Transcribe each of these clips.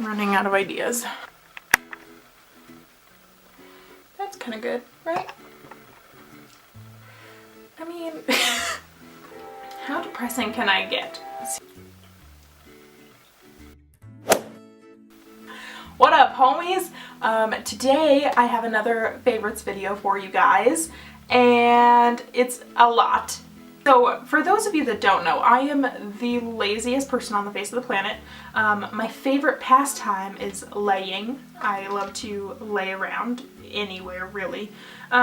I'm running out of ideas. That's kind of good, right? I mean, how depressing can I get? What up, homies? Today I have another favorites video for you guys, and it's a lot. So for those of you that don't know, I am the laziest person on the face of the planet. My favorite pastime is laying. I love to lay around anywhere, really.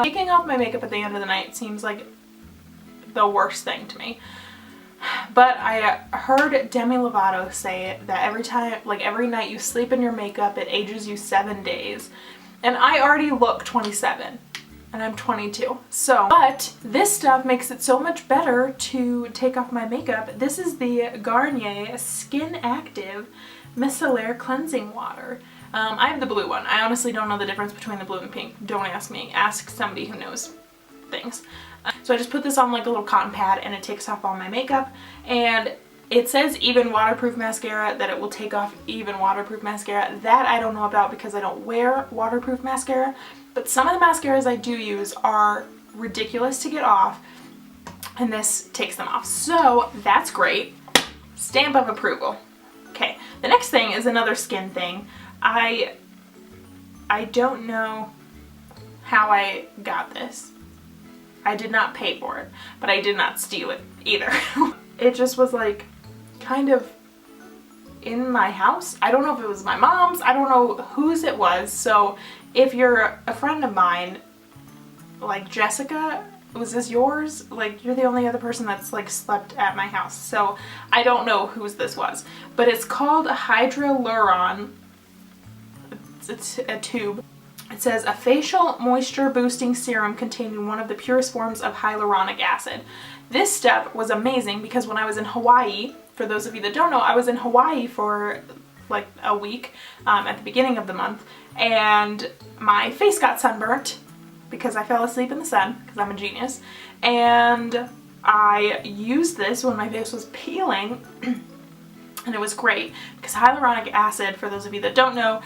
Taking off my makeup at the end of the night seems like the worst thing to me. But I heard Demi Lovato say that every night you sleep in your makeup, it ages you 7 days. And I already look 27. And I'm 22. So, but this stuff makes it so much better to take off my makeup. This is the Garnier Skin Active Micellar Cleansing Water. I have the blue one. I honestly don't know the difference between the blue and pink. Don't ask me. Ask somebody who knows things. So I just put this on like a little cotton pad and it takes off all my makeup. And it says even waterproof mascara, that it will take off even waterproof mascara. That I don't know about because I don't wear waterproof mascara. But some of the mascaras I do use are ridiculous to get off, and this takes them off. So that's great. Stamp of approval. Okay, the next thing is another skin thing. I don't know how I got this. I did not pay for it, but I did not steal it either. It just was like kind of in my house. I don't know if it was my mom's. I don't know whose it was. So if you're a friend of mine, like Jessica, was this yours? Like, you're the only other person that's like slept at my house. So I don't know whose this was, but it's called Hyaluronic. It's a tube. It says a facial moisture boosting serum containing one of the purest forms of hyaluronic acid. This step was amazing because when I was in Hawaii, for those of you that don't know, I was in Hawaii for like a week at the beginning of the month, and my face got sunburnt because I fell asleep in the sun because I'm a genius, and I used this when my face was peeling and it was great because hyaluronic acid, for those of you that don't know,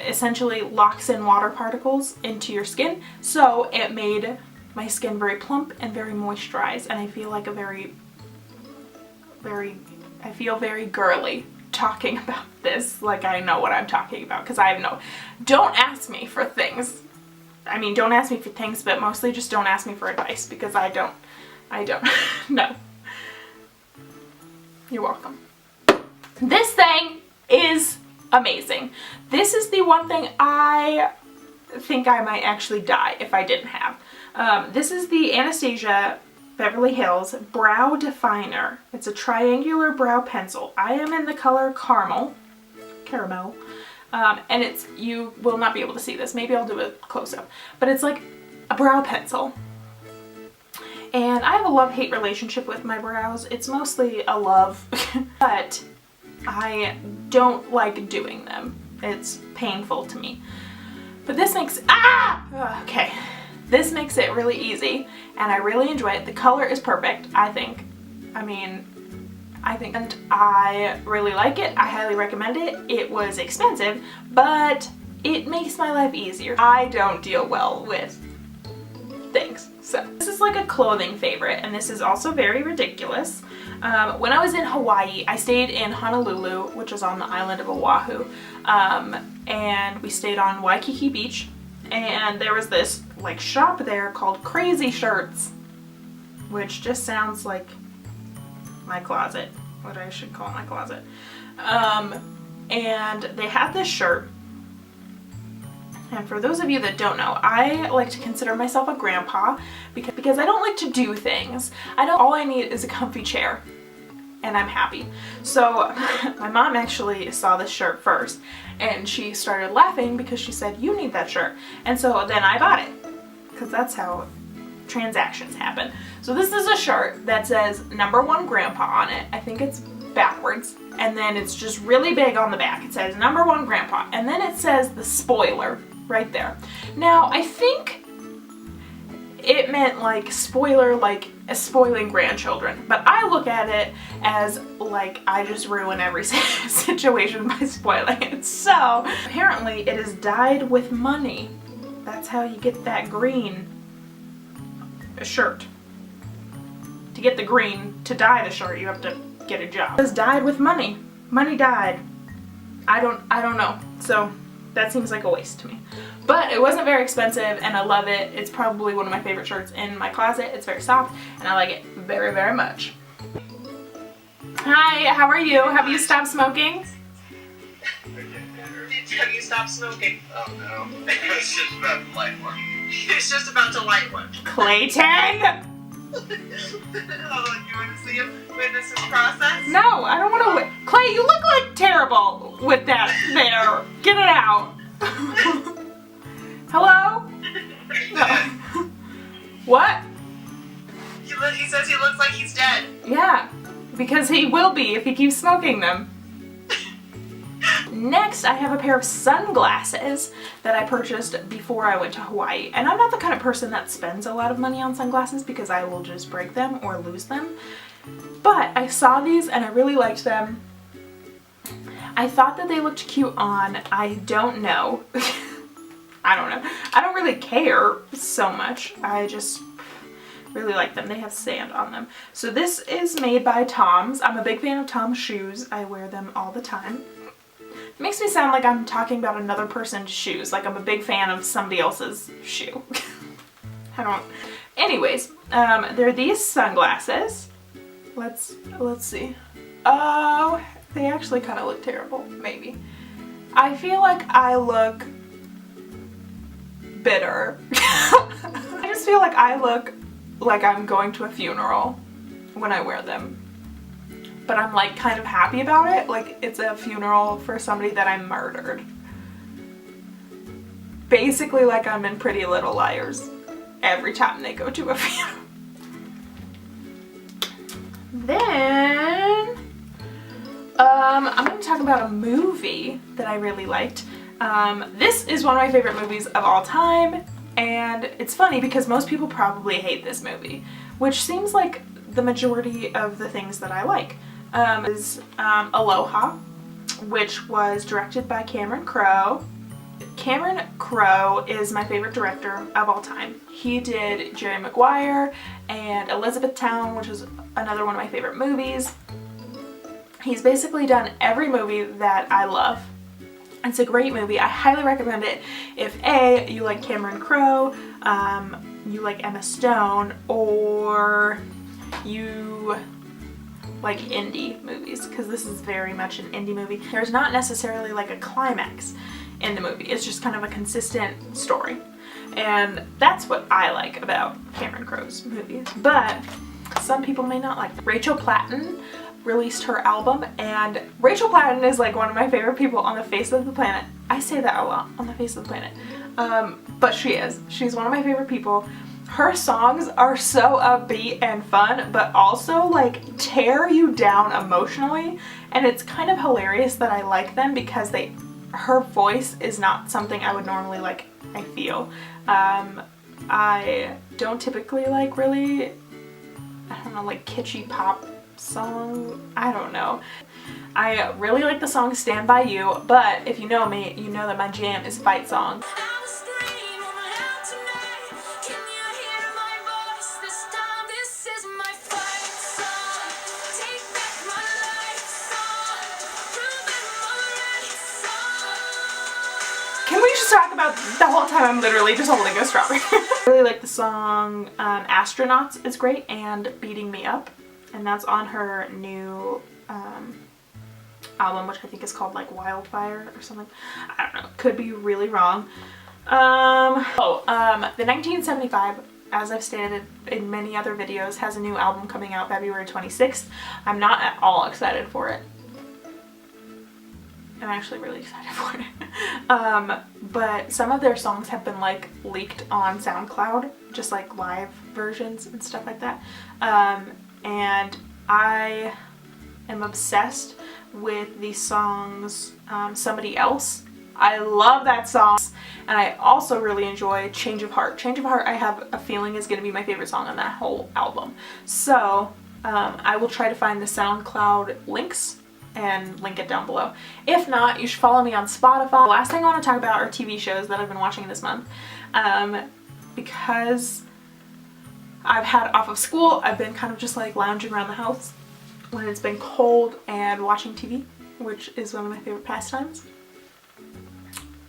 essentially locks in water particles into your skin, so it made my skin very plump and very moisturized, and I feel like I feel very girly talking about this, like I know what I'm talking about, because don't ask me for things. I mean, don't ask me for things, but mostly just don't ask me for advice, because I don't no. You're welcome. This thing is amazing. This is the one thing I think I might actually die if I didn't have. This is the Anastasia Beverly Hills Brow Definer. It's a triangular brow pencil. I am in the color caramel, and you will not be able to see this. Maybe I'll do a close-up, but it's like a brow pencil. And I have a love-hate relationship with my brows. It's mostly a love, but I don't like doing them. It's painful to me. But this makes, okay. This makes it really easy, and I really enjoy it. The color is perfect, I think. And I really like it. I highly recommend it. It was expensive, but it makes my life easier. I don't deal well with things. So this is like a clothing favorite, and this is also very ridiculous. When I was in Hawaii, I stayed in Honolulu, which is on the island of Oahu, and we stayed on Waikiki Beach, and there was this like shop there called Crazy Shirts, which just sounds like my closet, what I should call my closet. And they had this shirt, and for those of you that don't know, I like to consider myself a grandpa because I don't like to do things. All I need is a comfy chair, and I'm happy. So my mom actually saw this shirt first, and she started laughing because she said, "You need that shirt." And so then I bought it, because that's how transactions happen. So this is a shirt that says #1 Grandpa on it. I think it's backwards, and then it's just really big on the back. It says #1 Grandpa, and then it says the spoiler right there. Now I think it meant like spoiler, like as spoiling grandchildren, but I look at it as like I just ruin every situation by spoiling it. So apparently it is dyed with money. That's how you get that green shirt. To get the green, to dye the shirt, you have to get a job. It was dyed with money. Money dyed. I don't know. So that seems like a waste to me. But it wasn't very expensive and I love it. It's probably one of my favorite shirts in my closet. It's very soft and I like it very, very much. Hi, how are you? Have you stopped smoking? Have you stopped smoking? Oh no. It's just about to light one. It's just about to light one. Clayton! Hold on, you want to see him witness his process? No, I don't want to. Clay, you look like terrible with that there. Get it out. Hello? No. What? He says he looks like he's dead. Yeah, because he will be if he keeps smoking them. Next, I have a pair of sunglasses that I purchased before I went to Hawaii. And I'm not the kind of person that spends a lot of money on sunglasses because I will just break them or lose them. But I saw these and I really liked them. I thought that they looked cute on. I don't know. I don't know. I don't really care so much. I just really like them. They have sand on them. So this is made by Tom's. I'm a big fan of Tom's shoes. I wear them all the time. It makes me sound like I'm talking about another person's shoes, like I'm a big fan of somebody else's shoe. I don't. Anyways, they're these sunglasses. Let's see. Oh, they actually kind of look terrible, maybe. I feel like I look bitter. I just feel like I look like I'm going to a funeral when I wear them. But I'm like kind of happy about it, like it's a funeral for somebody that I murdered. Basically like I'm in Pretty Little Liars every time they go to a funeral. Then, I'm going to talk about a movie that I really liked. This is one of my favorite movies of all time, and it's funny because most people probably hate this movie, which seems like the majority of the things that I like. Is Aloha, which was directed by Cameron Crowe. Cameron Crowe is my favorite director of all time. He did Jerry Maguire and Elizabethtown, which is another one of my favorite movies. He's basically done every movie that I love. It's a great movie. I highly recommend it if A, you like Cameron Crowe, you like Emma Stone, or you like indie movies, because this is very much an indie movie. There's not necessarily like a climax in the movie. It's just kind of a consistent story. And that's what I like about Cameron Crowe's movies. But some people may not like them. Rachel Platten released her album, and Rachel Platten is like one of my favorite people on the face of the planet. I say that a lot, on the face of the planet. But she is. She's one of my favorite people. Her songs are so upbeat and fun, but also like tear you down emotionally, and it's kind of hilarious that I like them because her voice is not something I would normally like, I feel. I don't typically like really, I don't know, like kitschy pop song, I don't know. I really like the song Stand By You, but if you know me, you know that my jam is fight songs. Can we just talk about the whole time I'm literally just holding a strawberry? I really like the song Astronauts is great, and Beating Me Up, and that's on her new album, which I think is called like Wildfire or something. I don't know, could be really wrong. The 1975, as I've stated in many other videos, has a new album coming out February 26th. I'm not at all excited for it. I'm actually really excited for it. But some of their songs have been like leaked on SoundCloud, just like live versions and stuff like that. And I am obsessed with the songs Somebody Else I love that song. And I also really enjoy Change of Heart. Change of Heart, I have a feeling, is going to be my favorite song on that whole album. So I will try to find the SoundCloud links and link it down below. If not, you should follow me on Spotify. The last thing I want to talk about are TV shows that I've been watching this month. Because I've had off of school, I've been kind of just like lounging around the house when it's been cold and watching TV, which is one of my favorite pastimes.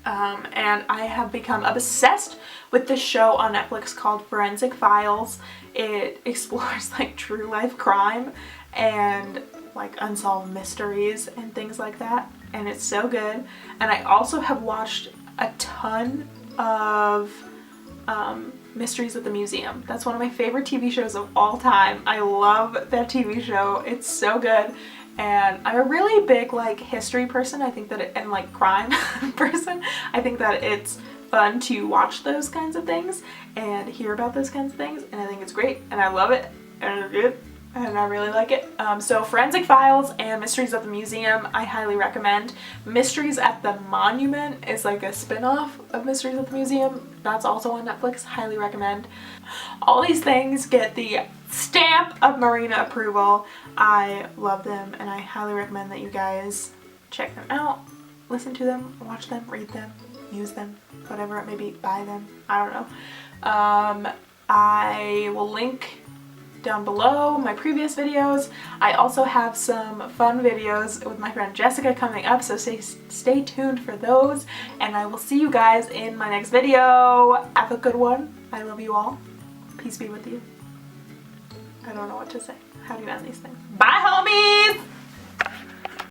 And I have become obsessed with this show on Netflix called Forensic Files. It explores like true life crime and like unsolved mysteries and things like that, and it's so good. And I also have watched a ton of Mysteries at the Museum. That's one of my favorite TV shows of all time. I love that TV show. It's so good. And I'm a really big like history person. I think that and like crime person. I think that it's fun to watch those kinds of things and hear about those kinds of things, and I think it's great and I love it and it's good and I really like it. So Forensic Files and Mysteries at the Museum, I highly recommend. Mysteries at the Monument is like a spin-off of Mysteries at the Museum. That's also on Netflix. Highly recommend. All these things get the stamp of Marina approval. I love them and I highly recommend that you guys check them out, listen to them, watch them, read them, use them, whatever it may be, buy them, I don't know. I will link down below my previous videos. I also have some fun videos with my friend Jessica coming up, so stay tuned for those, and I will see you guys in my next video. Have a good one. I love you all. Peace be with you. I don't know what to say. How do you end these things? Bye, homies!